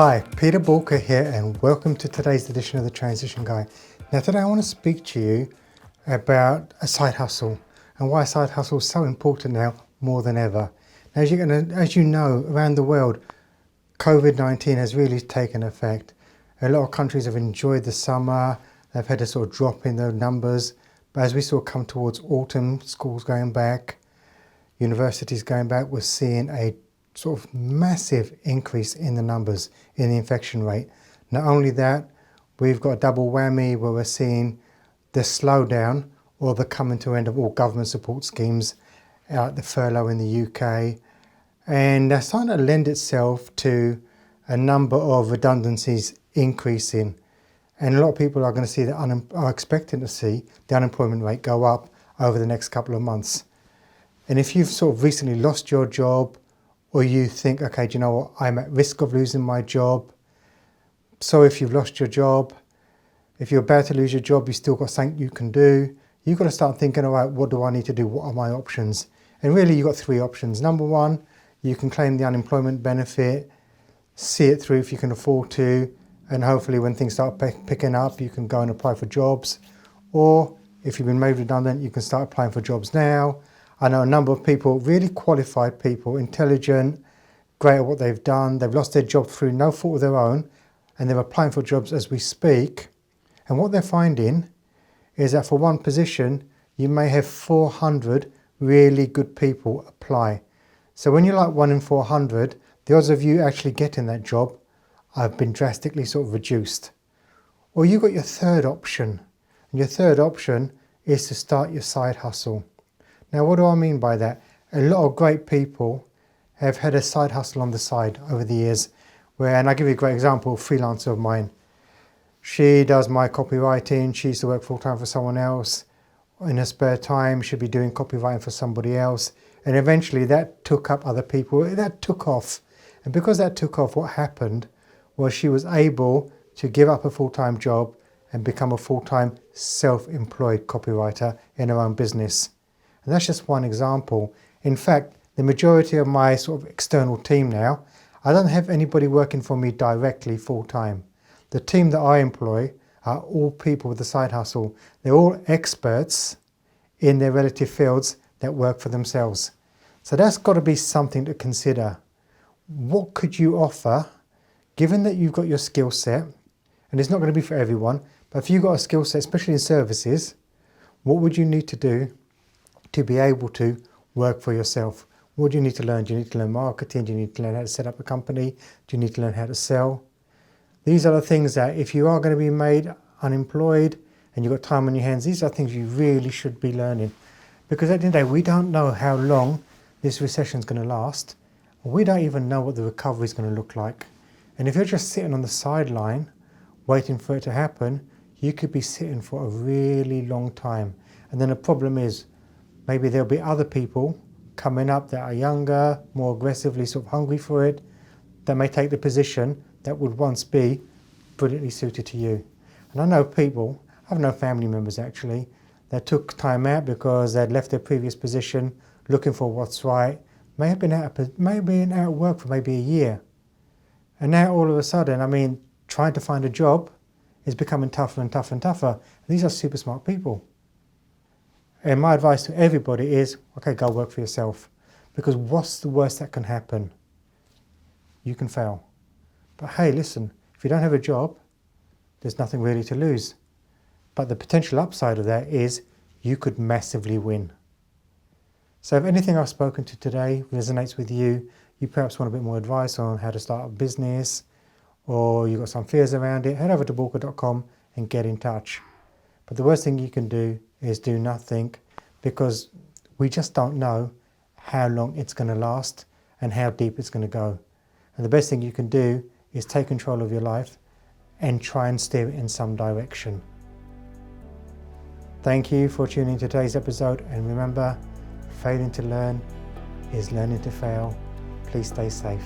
Hi, Peter Balker here and welcome to today's edition of the Transition Guy. Now today I want to speak to you about a side hustle and why a side hustle is so important now more than ever. Now, as you know, around the world, COVID-19 has really taken effect. A lot of countries have enjoyed the summer, they've had a sort of drop in their numbers, but as we sort of come towards autumn, schools going back, universities going back, we're seeing a sort of massive increase in the numbers, in the infection rate. Not only that, we've got a double whammy where we're seeing the slowdown or the coming to end of all government support schemes, the furlough in the UK, and that's starting to lend itself to a number of redundancies increasing. And a lot of people are going to see are expecting to see the unemployment rate go up over the next couple of months. And if you've sort of recently lost your job, or you think, okay, do you know what, I'm at risk of losing my job. So if you've lost your job, if you're about to lose your job, you've still got something you can do. You've got to start thinking, all right, what do I need to do? What are my options? And really, you've got three options. Number one, you can claim the unemployment benefit, see it through if you can afford to, and hopefully when things start picking up, you can go and apply for jobs. Or if you've been made redundant, you can start applying for jobs now. I know a number of people, really qualified people, intelligent, great at what they've done. They've lost their job through no fault of their own, and they're applying for jobs as we speak. And what they're finding is that for one position, you may have 400 really good people apply. So when you're like 1 in 400, the odds of you actually getting that job have been drastically sort of reduced. Or you've got your third option. And your third option is to start your side hustle. Now, what do I mean by that? A lot of great people have had a side hustle on the side over the years. And I'll give you a great example, a freelancer of mine. She does my copywriting. She used to work full-time for someone else. In her spare time, she'd be doing copywriting for somebody else. And eventually that took up other people. That took off. And because that took off, what happened was she was able to give up a full-time job and become a full-time self-employed copywriter in her own business. And that's just one example. In fact, the majority of my sort of external team now, I don't have anybody working for me directly full-time. The team that I employ are all people with a side hustle. They're all experts in their relative fields that work for themselves. So that's got to be something to consider. What could you offer, given that you've got your skill set, and it's not going to be for everyone, but if you've got a skill set, especially in services, what would you need to do to be able to work for yourself? What do you need to learn? Do you need to learn marketing? Do you need to learn how to set up a company? Do you need to learn how to sell? These are the things that if you are going to be made unemployed and you've got time on your hands, these are things you really should be learning. Because at the end of the day, we don't know how long this recession is going to last. We don't even know what the recovery is going to look like. And if you're just sitting on the sideline waiting for it to happen, you could be sitting for a really long time. And then the problem is, maybe there'll be other people coming up that are younger, more aggressively sort of hungry for it, that may take the position that would once be brilliantly suited to you. And I know people, I've known family members actually, that took time out because they'd left their previous position looking for what's right, may have been out of work for maybe a year. And now all of a sudden, trying to find a job is becoming tougher and tougher and tougher. These are super smart people. And my advice to everybody is, okay, go work for yourself. Because what's the worst that can happen? You can fail. But hey, listen, if you don't have a job, there's nothing really to lose. But the potential upside of that is you could massively win. So if anything I've spoken to today resonates with you, you perhaps want a bit more advice on how to start a business, or you've got some fears around it, head over to balker.com and get in touch. But the worst thing you can do is do nothing, because we just don't know how long it's going to last and how deep it's going to go. And the best thing you can do is take control of your life and try and steer it in some direction. Thank you for tuning in to today's episode, and remember, failing to learn is learning to fail. Please stay safe.